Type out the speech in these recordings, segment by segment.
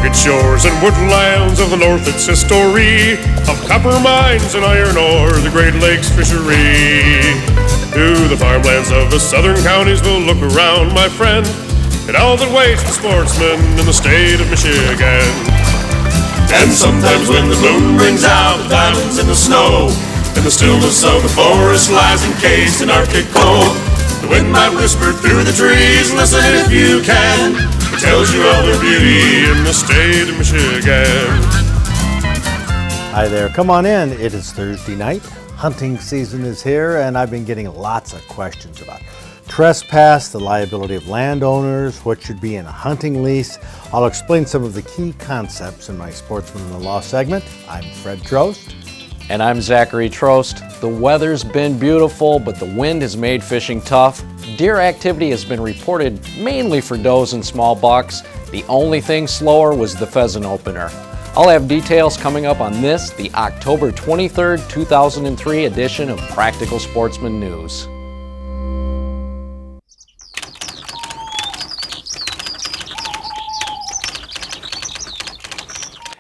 rugged shores and woodlands of the north, its history of copper mines and iron ore, the Great Lakes fishery. To the farmlands of the southern counties we'll look around, my friend, and all that waits the sportsman in the state of Michigan. And sometimes when the moon brings out the diamonds in the snow, and the stillness of the forest lies encased in Arctic cold, the wind might whisper through the trees, listen if you can, it tells you of their beauty in the state of Michigan. Hi there, come on in. It is Thursday night. Hunting season is here, and I've been getting lots of questions about trespass, the liability of landowners, what should be in a hunting lease. I'll explain some of the key concepts in my Sportsman in the Law segment. I'm Fred Trost. And I'm Zachary Trost. The weather's been beautiful, but the wind has made fishing tough. Deer activity has been reported mainly for does and small bucks. The only thing slower was the pheasant opener. I'll have details coming up on this, the October 23rd, 2003 edition of Practical Sportsman News.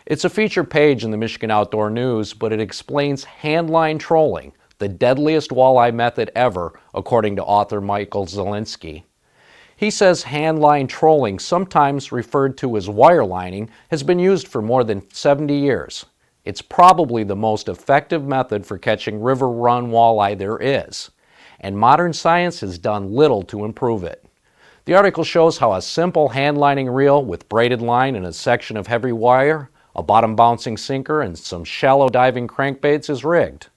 It's a feature page in the Michigan Outdoor News, but it explains handline trolling, the deadliest walleye method ever, according to author Michael Zielinski. He says handline trolling, sometimes referred to as wirelining, has been used for more than 70 years. It's probably the most effective method for catching river-run walleye there is, and modern science has done little to improve it. The article shows how a simple handlining reel with braided line and a section of heavy wire, a bottom-bouncing sinker, and some shallow diving crankbaits is rigged.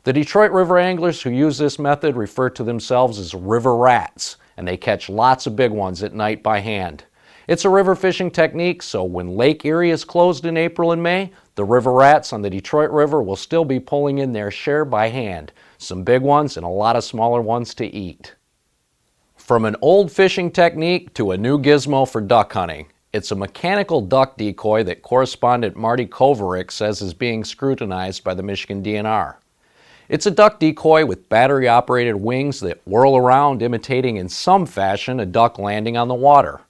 The Detroit River anglers who use this method refer to themselves as river rats, and they catch lots of big ones at night by hand. It's a river fishing technique, so when Lake Erie is closed in April and May, the river rats on the Detroit River will still be pulling in their share by hand, some big ones and a lot of smaller ones to eat. From an old fishing technique to a new gizmo for duck hunting, it's a mechanical duck decoy that correspondent Marty Kovaric says is being scrutinized by the Michigan DNR. It's a duck decoy with battery-operated wings that whirl around, imitating in some fashion a duck landing on the water.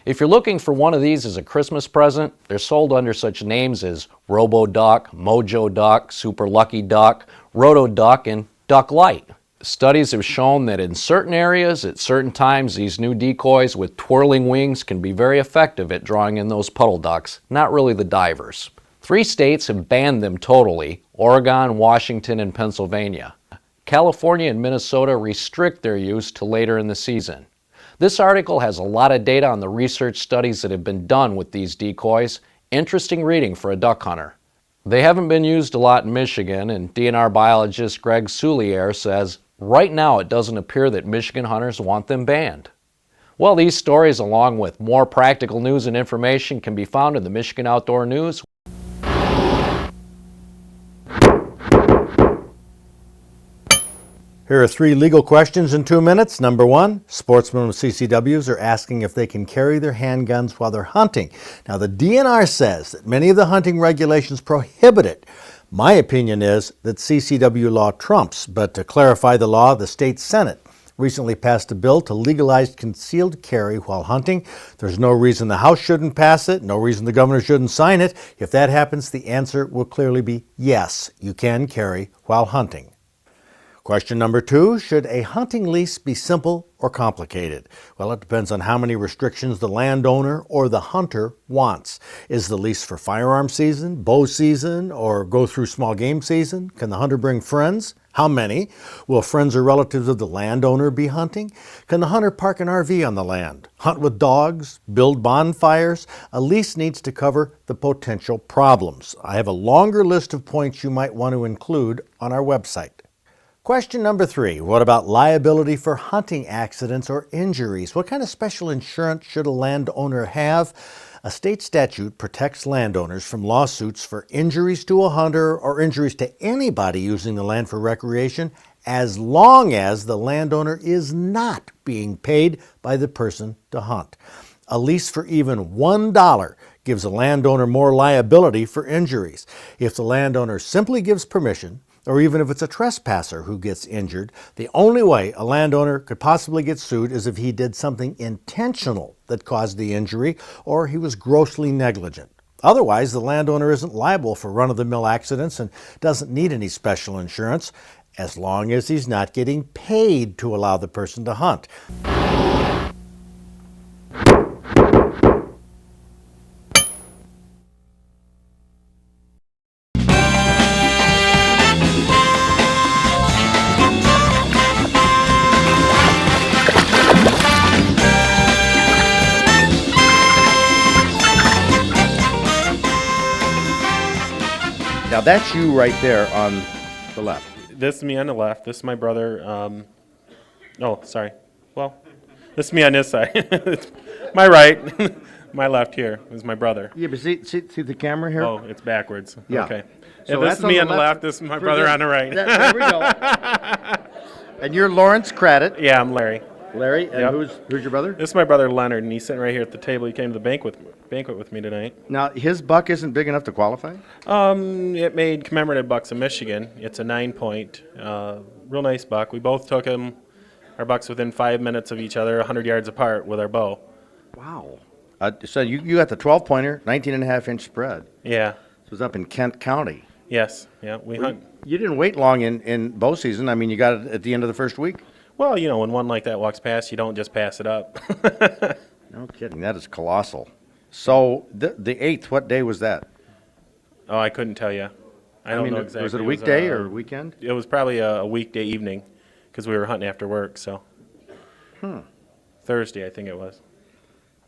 If you're looking for one of these as a Christmas present, they're sold under such names as Robo Duck, Mojo Duck, Super Lucky Duck, Roto Duck, and Duck Light. Studies have shown that in certain areas, at certain times, these new decoys with twirling wings can be very effective at drawing in those puddle ducks, not really the divers. 3 states have banned them totally: Oregon, Washington, and Pennsylvania. California and Minnesota restrict their use to later in the season. This article has a lot of data on the research studies that have been done with these decoys. Interesting reading for a duck hunter. They haven't been used a lot in Michigan, and DNR biologist Greg Soulier says, right now it doesn't appear that Michigan hunters want them banned. Well, these stories, along with more practical news and information, can be found in the Michigan Outdoor News. Here are 3 legal questions in 2 minutes. Number 1, sportsmen with CCWs are asking if they can carry their handguns while they're hunting. Now, the DNR says that many of the hunting regulations prohibit it. My opinion is that CCW law trumps, but to clarify the law, the state Senate recently passed a bill to legalize concealed carry while hunting. There's no reason the House shouldn't pass it, no reason the governor shouldn't sign it. If that happens, the answer will clearly be yes, you can carry while hunting. Question number 2, should a hunting lease be simple or complicated? Well, it depends on how many restrictions the landowner or the hunter wants. Is the lease for firearm season, bow season, or go through small game season? Can the hunter bring friends? How many? Will friends or relatives of the landowner be hunting? Can the hunter park an RV on the land? Hunt with dogs? Build bonfires? A lease needs to cover the potential problems. I have a longer list of points you might want to include on our website. Question number 3, what about liability for hunting accidents or injuries? What kind of special insurance should a landowner have? A state statute protects landowners from lawsuits for injuries to a hunter or injuries to anybody using the land for recreation, as long as the landowner is not being paid by the person to hunt. A lease for even $1 gives a landowner more liability for injuries. If the landowner simply gives permission, or even if it's a trespasser who gets injured, the only way a landowner could possibly get sued is if he did something intentional that caused the injury or he was grossly negligent. Otherwise, the landowner isn't liable for run-of-the-mill accidents and doesn't need any special insurance as long as he's not getting paid to allow the person to hunt. Now that's you right there on the left. This is me on the left. This is my brother. Oh, sorry. Well, this is me on this side. It's my right. My left here is my brother. Yeah, but see the camera here? Oh, it's backwards. Yeah. Okay. So This is me on the left. This is my brother on the right. There we go. And you're Lawrence Craddock. Yeah, I'm Larry. Larry, and Yep. who's your brother? This is my brother Leonard, and he's sitting right here at the table. He came to the banquet with me tonight. Now, his buck isn't big enough to qualify? It made commemorative bucks in Michigan. It's a 9-point, real nice buck. We both took him, our bucks within 5 minutes of each other, 100 yards apart with our bow. Wow. So you got the 12-pointer, 19.5-inch spread. Yeah. This was up in Kent County. Yes. Yeah. We hunt. You didn't wait long in bow season. I mean, you got it at the end of the first week. Well, when one like that walks past, you don't just pass it up. No kidding. That is colossal. So the 8th, what day was that? Oh, I couldn't tell you. I don't know exactly. Was it a weekday or a weekend? It was probably a weekday evening because we were hunting after work. So Thursday, I think it was.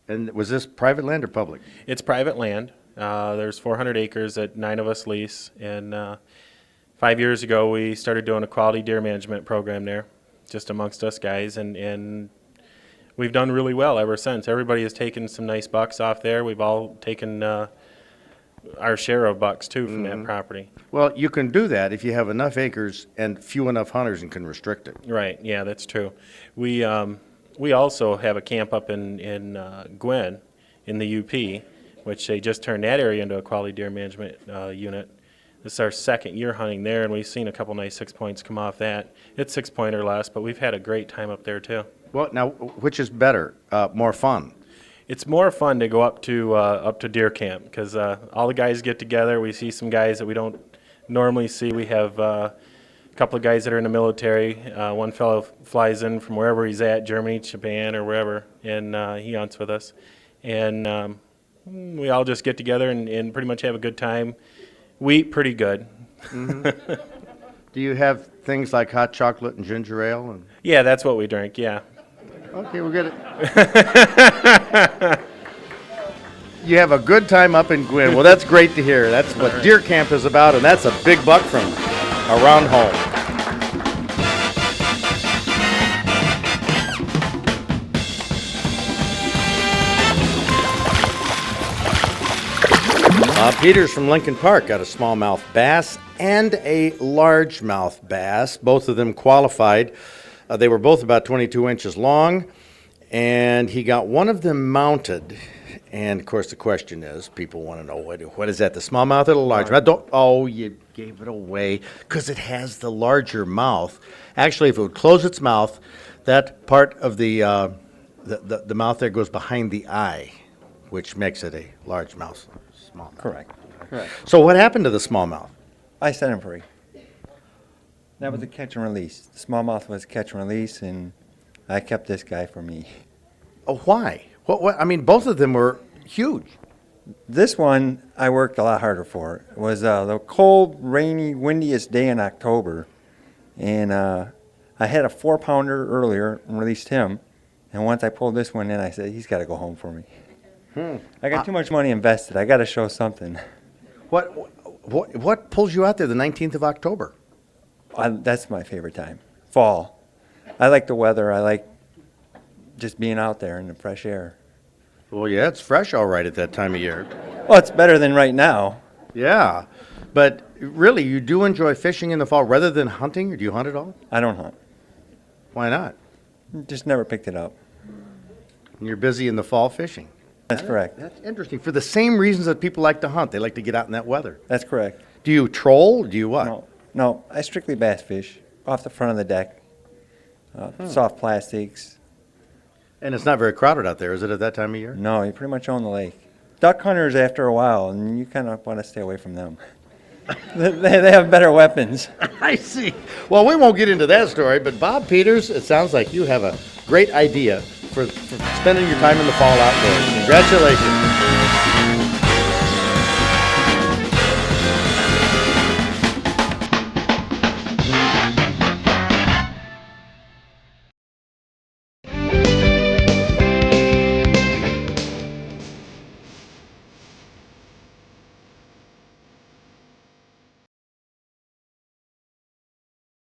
And was this private land or public? It's private land. There's 400 acres that 9 of us lease. And 5 years ago, we started doing a quality deer management program there, just amongst us guys. And we've done really well ever since. Everybody has taken some nice bucks off there. We've all taken our share of bucks, too, from that property. Well, you can do that if you have enough acres and few enough hunters and can restrict it. Right, yeah, that's true. We also have a camp up in Gwen in the UP, which they just turned that area into a quality deer management unit. This is our second year hunting there, and we've seen a couple nice 6 points come off that. It's 6-point or less, but we've had a great time up there, too. Well, now, which is better, more fun? It's more fun to go up to deer camp because all the guys get together. We see some guys that we don't normally see. We have a couple of guys that are in the military. One fellow flies in from wherever he's at, Germany, Japan, or wherever, and he hunts with us. And we all just get together and pretty much have a good time. We eat pretty good. Mm-hmm. Do you have things like hot chocolate and ginger ale? And... Yeah, that's what we drink, yeah. Okay, we'll get it. You have a good time up in Gwin. Well, that's great to hear. That's what deer camp is about, and that's a big buck from around home. Peters from Lincoln Park got a smallmouth bass and a largemouth bass. Both of them qualified. They were both about 22 inches long, and he got one of them mounted. And, of course, the question is, people want to know, what is that, the smallmouth or the largemouth? Oh, you gave it away because it has the larger mouth. Actually, if it would close its mouth, that part of the mouth there goes behind the eye, which makes it a largemouth. Smallmouth. Correct. So what happened to the smallmouth? I set him free. That was a catch and release. The smallmouth was catch and release, and I kept this guy for me. Oh, why? What? I mean, both of them were huge. This one I worked a lot harder for. It was the cold, rainy, windiest day in October, and I had a 4-pounder earlier and released him. And once I pulled this one in, I said, he's got to go home for me. I got too much money invested. I got to show something. What pulls you out there the 19th of October? That's my favorite time. Fall. I like the weather. I like just being out there in the fresh air. Well, yeah, it's fresh all right at that time of year. Well, it's better than right now. Yeah, but really, you do enjoy fishing in the fall rather than hunting, or do you hunt at all? I don't hunt. Why not? Just never picked it up. You're busy in the fall fishing. That's correct. That's interesting. For the same reasons that people like to hunt, they like to get out in that weather. That's correct. Do you troll? Do you what? No, No, I strictly bass fish off the front of the deck. Soft plastics. And it's not very crowded out there, is it, at that time of year? No, you pretty much own the lake. Duck hunters after a while, and you kind of want to stay away from them. They have better weapons. I see. Well, we won't get into that story, but Bob Peters, it sounds like you have a great idea for spending your time in the fall outdoors. Congratulations.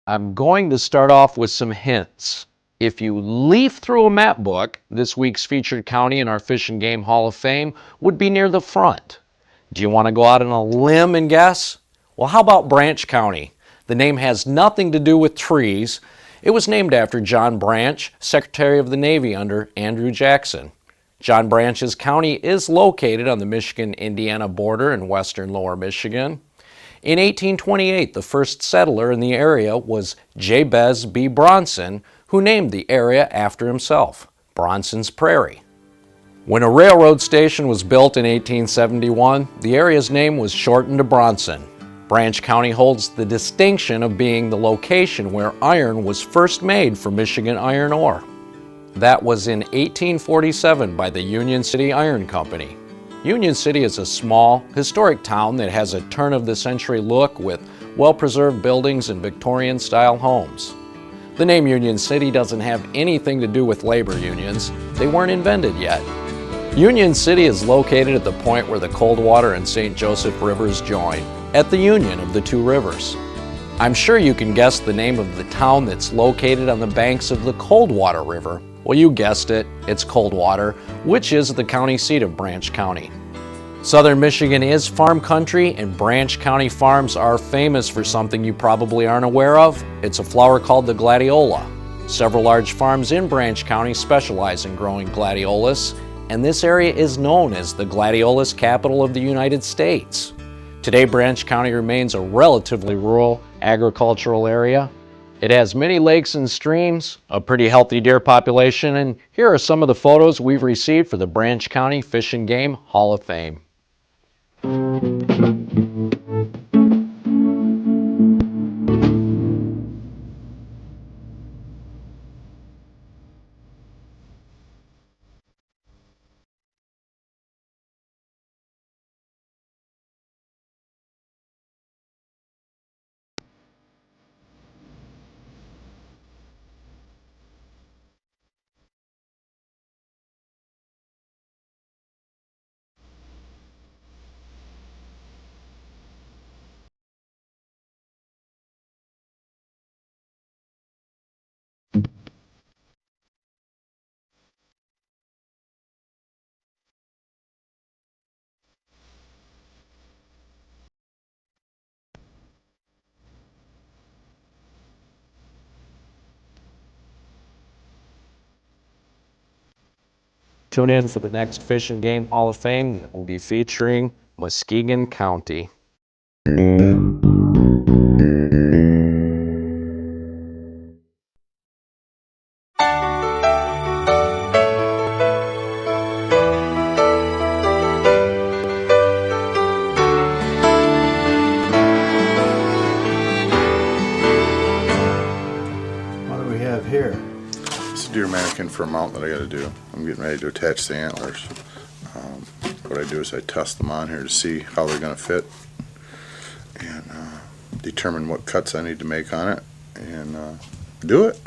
I'm going to start off with some hints. If you leaf through a map book, this week's featured county in our Fish and Game Hall of Fame would be near the front. Do you want to go out on a limb and guess? Well, how about Branch County? The name has nothing to do with trees. It was named after John Branch, Secretary of the Navy under Andrew Jackson. John Branch's county is located on the Michigan-Indiana border in western Lower Michigan. In 1828, the first settler in the area was Jabez B. Bronson, who named the area after himself, Bronson's Prairie. When a railroad station was built in 1871, the area's name was shortened to Bronson. Branch County holds the distinction of being the location where iron was first made for Michigan iron ore. That was in 1847 by the Union City Iron Company. Union City is a small, historic town that has a turn-of-the-century look with well-preserved buildings and Victorian-style homes. The name Union City doesn't have anything to do with labor unions. They weren't invented yet. Union City is located at the point where the Coldwater and St. Joseph rivers join, at the union of the two rivers. I'm sure you can guess the name of the town that's located on the banks of the Coldwater River. Well, you guessed it, it's Coldwater, which is the county seat of Branch County. Southern Michigan is farm country, and Branch County farms are famous for something you probably aren't aware of. It's a flower called the gladiola. Several large farms in Branch County specialize in growing gladiolas, and this area is known as the gladiolus capital of the United States. Today, Branch County remains a relatively rural agricultural area. It has many lakes and streams, a pretty healthy deer population, and here are some of the photos we've received for the Branch County Fish and Game Hall of Fame. Tune in for the next Fish and Game Hall of Fame that will be featuring Muskegon County. What do we have here? It's a deer mannequin for a mount that I got to do. I'm getting ready to attach the antlers. What I do is I test them on here to see how they're going to fit and determine what cuts I need to make on it and do it.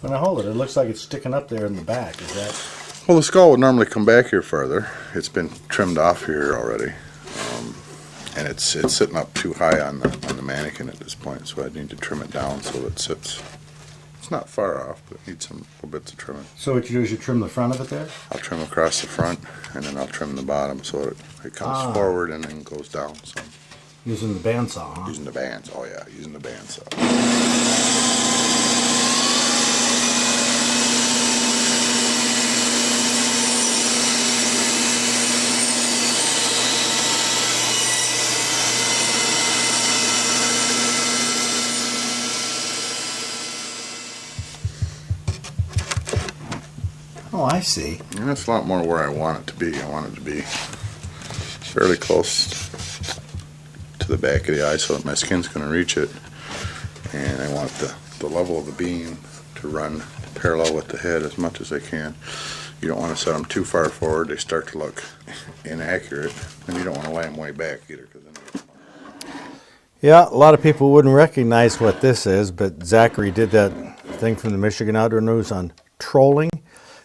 When I hold it, it looks like it's sticking up there in the back. Is that? Well, the skull would normally come back here further. It's been trimmed off here already, and it's sitting up too high on the mannequin at this point. So I need to trim it down so it sits. It's not far off, but it needs some little bits of trimming. So what you do is you trim the front of it there? I'll trim across the front, and then I'll trim the bottom so it comes forward and then goes down. So Using the bandsaw, huh? using the bands, oh yeah, using the bandsaw. Oh, I see. And that's a lot more where I want it to be. I want it to be fairly close to the back of the eye so that my skin's going to reach it. And I want the level of the beam to run parallel with the head as much as I can. You don't want to set them too far forward. They start to look inaccurate. And you don't want to lay them way back either. Yeah, a lot of people wouldn't recognize what this is, but Zachary did that thing from the Michigan Outdoor News on trolling.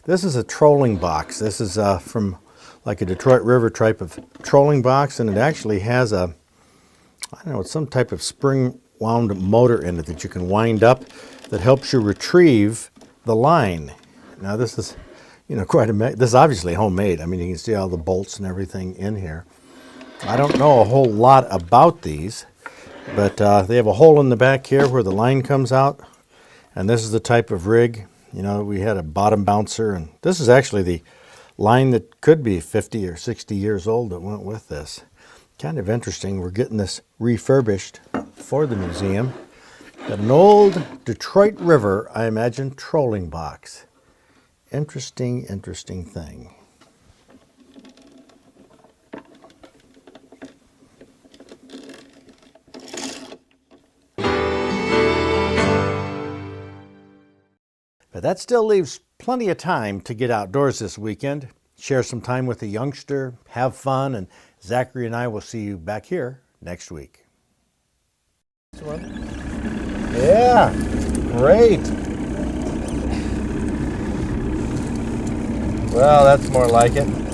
This is a trolling box. This is from like a Detroit River type of trolling box, and it actually has I don't know, some type of spring wound motor in it that you can wind up that helps you retrieve the line. Now this is, you know, this is obviously homemade. I mean, you can see all the bolts and everything in here. I don't know a whole lot about these, but they have a hole in the back here where the line comes out, and this is the type of rig. You know, we had a bottom bouncer, and this is actually the line that could be 50 or 60 years old that went with this. Kind of interesting. We're getting this refurbished for the museum. Got an old Detroit River, I imagine, trolling box. Interesting, interesting thing. But that still leaves plenty of time to get outdoors this weekend, share some time with a youngster, have fun, and Zachary and I will see you back here next week. Yeah, great. Well, that's more like it.